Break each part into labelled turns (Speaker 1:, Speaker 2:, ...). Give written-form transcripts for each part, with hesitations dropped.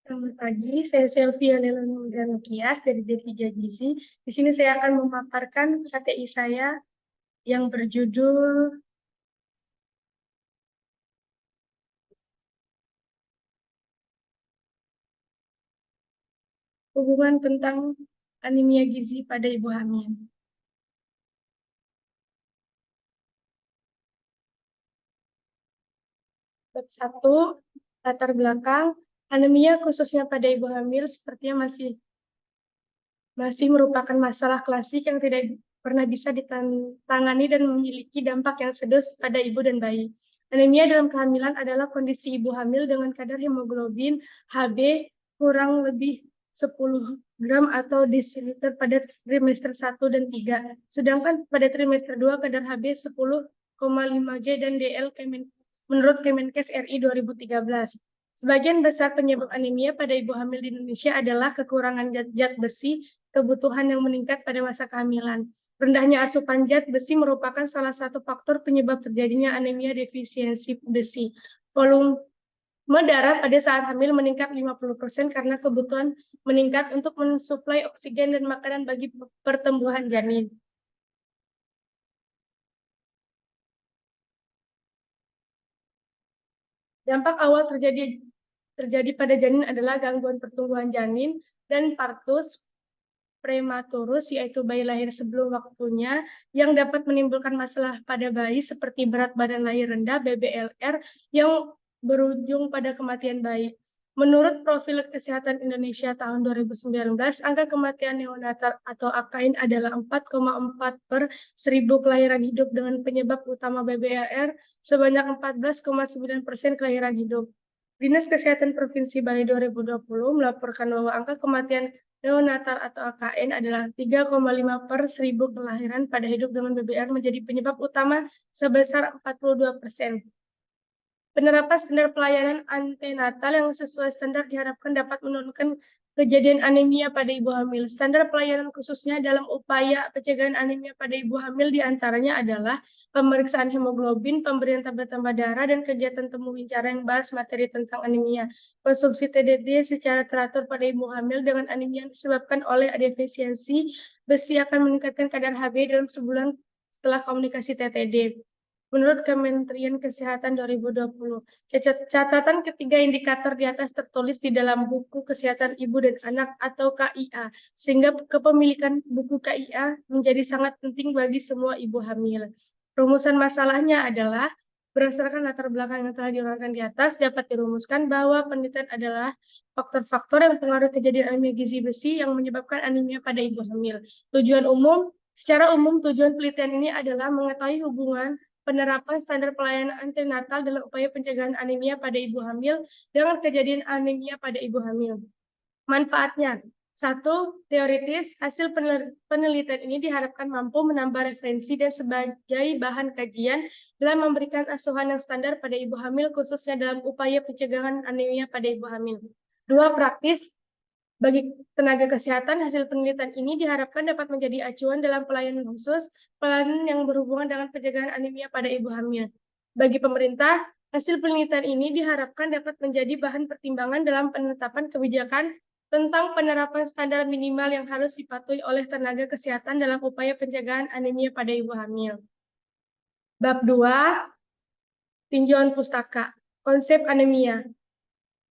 Speaker 1: Selamat pagi, saya Selvia Lelonuza Nukias dari D3 Gizi. Di sini saya akan memaparkan KTI saya yang berjudul hubungan tentang anemia gizi pada ibu hamil. Bab 1, latar belakang. Anemia khususnya pada ibu hamil sepertinya masih merupakan masalah klasik yang tidak pernah bisa ditangani dan memiliki dampak yang serius pada ibu dan bayi. Anemia dalam kehamilan adalah kondisi ibu hamil dengan kadar hemoglobin Hb kurang lebih 10 gram atau desiliter pada trimester 1 dan 3. Sedangkan pada trimester 2 kadar Hb 10,5 G dan DL menurut Kemenkes RI 2013. Sebagian besar penyebab anemia pada ibu hamil di Indonesia adalah kekurangan zat besi, kebutuhan yang meningkat pada masa kehamilan. Rendahnya asupan zat besi merupakan salah satu faktor penyebab terjadinya anemia defisiensi besi. Volume darah pada saat hamil meningkat 50% karena kebutuhan meningkat untuk mensuplai oksigen dan makanan bagi pertumbuhan janin. Dampak awal terjadi pada janin adalah gangguan pertumbuhan janin dan partus prematurus, yaitu bayi lahir sebelum waktunya, yang dapat menimbulkan masalah pada bayi seperti berat badan lahir rendah (BBLR) yang berujung pada kematian bayi. Menurut Profil Kesehatan Indonesia tahun 2019, angka kematian neonatal atau AKN adalah 4,4 per 1000 kelahiran hidup dengan penyebab utama BBLR sebanyak 14,9% kelahiran hidup. Dinas Kesehatan Provinsi Bali 2020 melaporkan bahwa angka kematian neonatal atau AKN adalah 3,5 per 1000 kelahiran pada hidup dengan BBR menjadi penyebab utama sebesar 42%. Penerapan standar pelayanan antenatal yang sesuai standar diharapkan dapat menurunkan kejadian anemia pada ibu hamil. Standar pelayanan khususnya dalam upaya pencegahan anemia pada ibu hamil diantaranya adalah pemeriksaan hemoglobin, pemberian tablet tambah darah, dan kegiatan temu bicara yang bahas materi tentang anemia. Konsumsi TDD secara teratur pada ibu hamil dengan anemia yang disebabkan oleh defisiensi besi akan meningkatkan kadar Hb dalam sebulan setelah komunikasi TTD. Menurut Kementerian Kesehatan 2020, catatan ketiga indikator di atas tertulis di dalam buku Kesehatan Ibu dan Anak atau KIA, sehingga kepemilikan buku KIA menjadi sangat penting bagi semua ibu hamil. Rumusan masalahnya adalah, berdasarkan latar belakang yang telah diuraikan di atas, dapat dirumuskan bahwa penelitian adalah faktor-faktor yang mempengaruhi kejadian anemia gizi besi yang menyebabkan anemia pada ibu hamil. Secara umum, tujuan penelitian ini adalah mengetahui hubungan penerapan standar pelayanan antenatal dalam upaya pencegahan anemia pada ibu hamil dengan kejadian anemia pada ibu hamil. Manfaatnya. 1. Teoritis, hasil penelitian ini diharapkan mampu menambah referensi dan sebagai bahan kajian dalam memberikan asuhan yang standar pada ibu hamil, khususnya dalam upaya pencegahan anemia pada ibu hamil. 2. Praktis, bagi tenaga kesehatan, hasil penelitian ini diharapkan dapat menjadi acuan dalam pelayanan khusus, pelayanan yang berhubungan dengan pencegahan anemia pada ibu hamil. Bagi pemerintah, hasil penelitian ini diharapkan dapat menjadi bahan pertimbangan dalam penetapan kebijakan tentang penerapan standar minimal yang harus dipatuhi oleh tenaga kesehatan dalam upaya pencegahan anemia pada ibu hamil. Bab 2, tinjauan pustaka. Konsep anemia.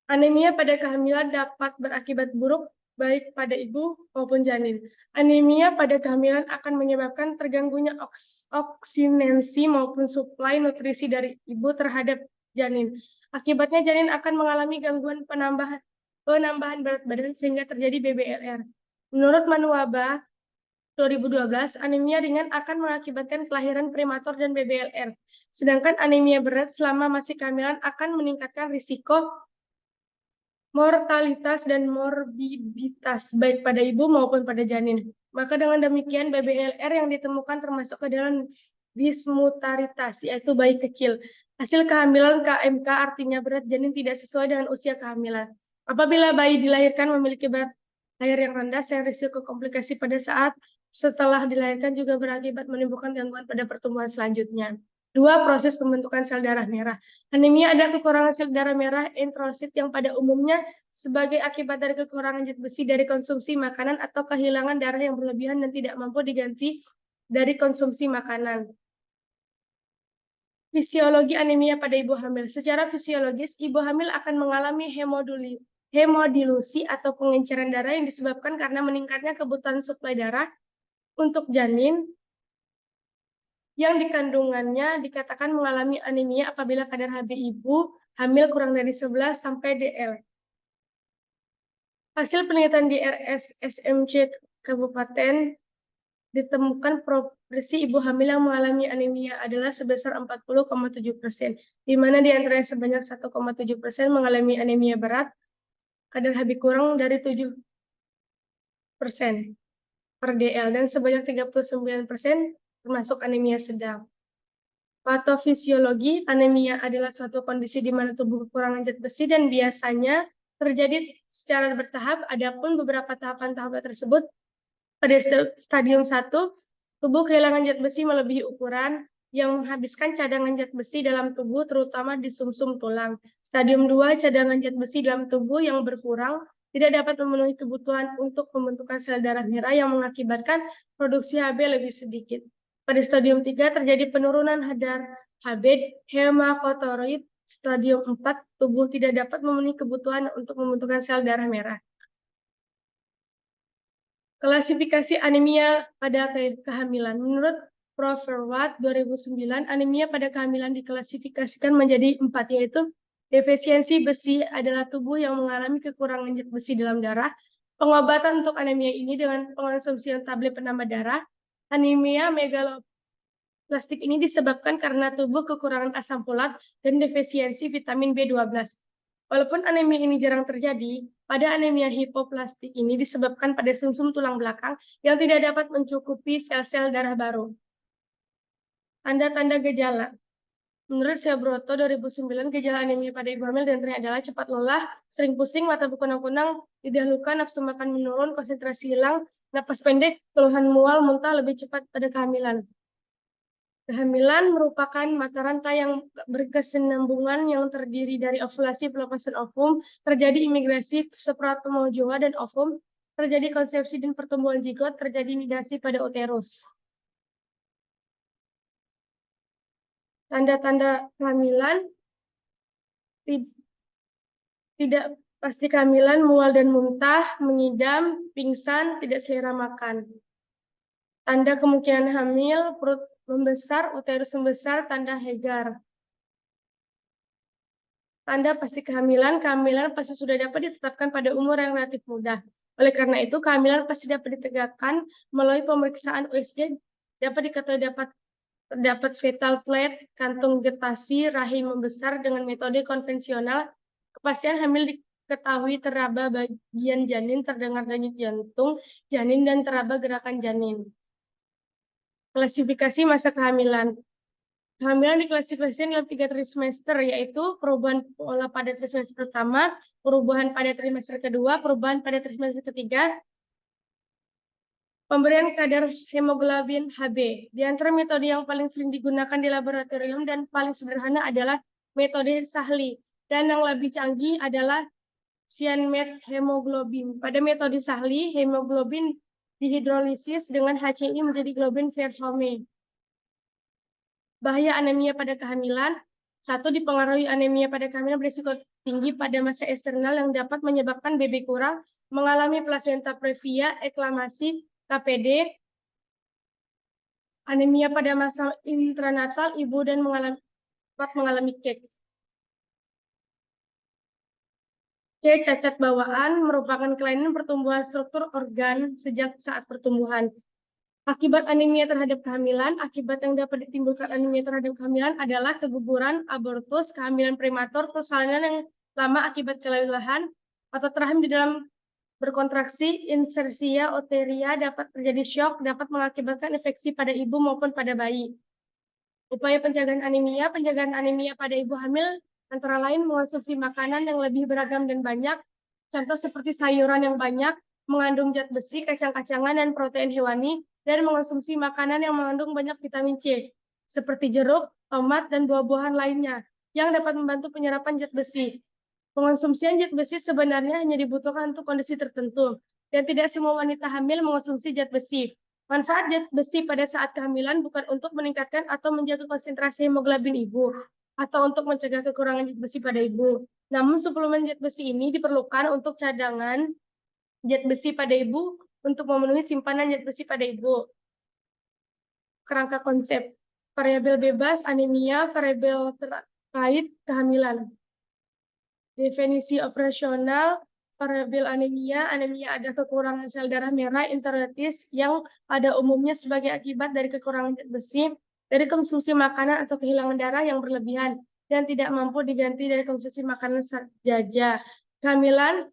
Speaker 1: Anemia pada kehamilan dapat berakibat buruk baik pada ibu maupun janin. Anemia pada kehamilan akan menyebabkan terganggunya oksinensi maupun suplai nutrisi dari ibu terhadap janin. Akibatnya janin akan mengalami gangguan penambahan berat badan sehingga terjadi BBLR. Menurut Manuaba 2012, anemia ringan akan mengakibatkan kelahiran prematur dan BBLR. Sedangkan anemia berat selama masih kehamilan akan meningkatkan risiko mortalitas dan morbiditas baik pada ibu maupun pada janin. Maka dengan demikian BBLR yang ditemukan termasuk ke dalam dismutaritas, yaitu bayi kecil. Hasil kehamilan KMK artinya berat janin tidak sesuai dengan usia kehamilan. Apabila bayi dilahirkan memiliki berat lahir yang rendah, risiko komplikasi pada saat setelah dilahirkan juga berakibat menimbulkan gangguan pada pertumbuhan selanjutnya. 2. Proses pembentukan sel darah merah. Anemia ada kekurangan sel darah merah eritrosit yang pada umumnya sebagai akibat dari kekurangan zat besi dari konsumsi makanan atau kehilangan darah yang berlebihan dan tidak mampu diganti dari konsumsi makanan. Fisiologi anemia pada ibu hamil. Secara fisiologis, ibu hamil akan mengalami hemodilusi atau pengenceran darah yang disebabkan karena meningkatnya kebutuhan suplai darah untuk janin yang dikandungannya dikatakan mengalami anemia apabila kadar Hb ibu hamil kurang dari 11 sampai dl. Hasil penelitian di RSSMC Kabupaten ditemukan proporsi ibu hamil yang mengalami anemia adalah sebesar 40,7%, di mana di antaranya sebanyak 1,7% mengalami anemia berat, kadar Hb kurang dari 7% per dl, dan sebanyak 39% termasuk anemia sedang. Patofisiologi, anemia adalah suatu kondisi di mana tubuh kekurangan zat besi dan biasanya terjadi secara bertahap. Adapun beberapa tahapan-tahapan tersebut, pada stadium 1, tubuh kehilangan zat besi melebihi ukuran yang menghabiskan cadangan zat besi dalam tubuh, terutama di sumsum tulang. Stadium 2, cadangan zat besi dalam tubuh yang berkurang tidak dapat memenuhi kebutuhan untuk pembentukan sel darah merah yang mengakibatkan produksi Hb lebih sedikit. Pada stadium 3 terjadi penurunan kadar Hb hemakotoroid. Stadium 4, tubuh tidak dapat memenuhi kebutuhan untuk membentukkan sel darah merah. Klasifikasi anemia pada kehamilan. Menurut Prof. Watt 2009, anemia pada kehamilan diklasifikasikan menjadi 4, yaitu defisiensi besi adalah tubuh yang mengalami kekurangan zat besi dalam darah. Pengobatan untuk anemia ini dengan pengonsumsian tablet penambah darah. Anemia megaloblastik ini disebabkan karena tubuh kekurangan asam folat dan defisiensi vitamin B12. Walaupun anemia ini jarang terjadi, pada anemia hipoplastik ini disebabkan pada sumsum tulang belakang yang tidak dapat mencukupi sel-sel darah baru. Tanda-tanda gejala. Menurut Sebroto 2009, gejala anemia pada ibu hamil diantaranya adalah cepat lelah, sering pusing, mata berkunang-kunang, lidah luka, nafsu makan menurun, konsentrasi hilang, napas pendek, keluhan mual, muntah lebih cepat pada kehamilan. Kehamilan merupakan mata rantai yang berkesinambungan yang terdiri dari ovulasi, pelepasan ovum, terjadi imigrasi spermatozoa dan ovum, terjadi konsepsi dan pertumbuhan zigot, terjadi nidasi pada uterus. Tanda-tanda kehamilan: tidak pasti kehamilan, mual dan muntah, mengidam, pingsan, tidak selera makan. Tanda kemungkinan hamil: perut membesar, uterus membesar, tanda Hegar. Tanda pasti kehamilan, kehamilan pasti sudah dapat ditetapkan pada umur yang relatif muda. Oleh karena itu, kehamilan pasti dapat ditegakkan melalui pemeriksaan USG, dapat diketahui terdapat fetal plate, kantung getasi, rahim membesar dengan metode konvensional. Kepastian hamil diketahui teraba bagian janin, terdengar denyut jantung janin, dan teraba gerakan janin. Klasifikasi masa kehamilan. Kehamilan diklasifikasikan dalam 3 trimester, yaitu perubahan pola pada trimester pertama, perubahan pada trimester kedua, perubahan pada trimester ketiga. Pemberian kadar hemoglobin Hb. Di antara metode yang paling sering digunakan di laboratorium dan paling sederhana adalah metode Sahli, dan yang lebih canggih adalah cyanide hemoglobin. Pada metode Sahli, hemoglobin dihidrolisis dengan HCl menjadi globin Verhoeven. Bahaya anemia pada kehamilan. 1. Dipengaruhi anemia pada kehamilan berisiko tinggi pada masa eksternal yang dapat menyebabkan BB kurang, mengalami plasenta previa, eklamasi, KPD. Anemia pada masa intranatal, ibu dan mengalami KEK. Cacat bawaan merupakan kelainan pertumbuhan struktur organ sejak saat pertumbuhan. Akibat anemia terhadap kehamilan, akibat yang dapat ditimbulkan anemia terhadap kehamilan adalah keguguran, abortus, kehamilan prematur, persalinan yang lama akibat kelelahan, otot rahim di dalam berkontraksi, insersia, oteria, dapat terjadi shock, dapat mengakibatkan infeksi pada ibu maupun pada bayi. Upaya penjagaan anemia pada ibu hamil antara lain mengonsumsi makanan yang lebih beragam dan banyak, contoh seperti sayuran yang banyak, mengandung zat besi, kacang-kacangan, dan protein hewani, dan mengonsumsi makanan yang mengandung banyak vitamin C, seperti jeruk, tomat, dan buah-buahan lainnya yang dapat membantu penyerapan zat besi. Pengonsumsian zat besi sebenarnya hanya dibutuhkan untuk kondisi tertentu, dan tidak semua wanita hamil mengonsumsi zat besi. Manfaat zat besi pada saat kehamilan bukan untuk meningkatkan atau menjaga konsentrasi hemoglobin ibu, atau untuk mencegah kekurangan zat besi pada ibu. Namun, suplemen zat besi ini diperlukan untuk cadangan zat besi pada ibu untuk memenuhi simpanan zat besi pada ibu. Kerangka konsep variabel bebas, anemia, variabel terkait kehamilan. Definisi operasional variabel anemia. Anemia adalah kekurangan sel darah merah intrahepatis yang pada umumnya sebagai akibat dari kekurangan zat besi dari konsumsi makanan atau kehilangan darah yang berlebihan dan tidak mampu diganti dari konsumsi makanan saja. Kehamilan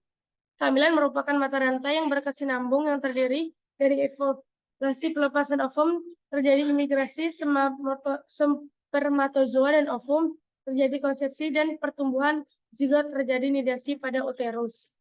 Speaker 1: merupakan mata rantai yang berkesinambung yang terdiri dari evaluasi pelepasan ovum, terjadi imigrasi spermatozoa dan ovum, terjadi konsepsi dan pertumbuhan zigot, terjadi nidasi pada uterus.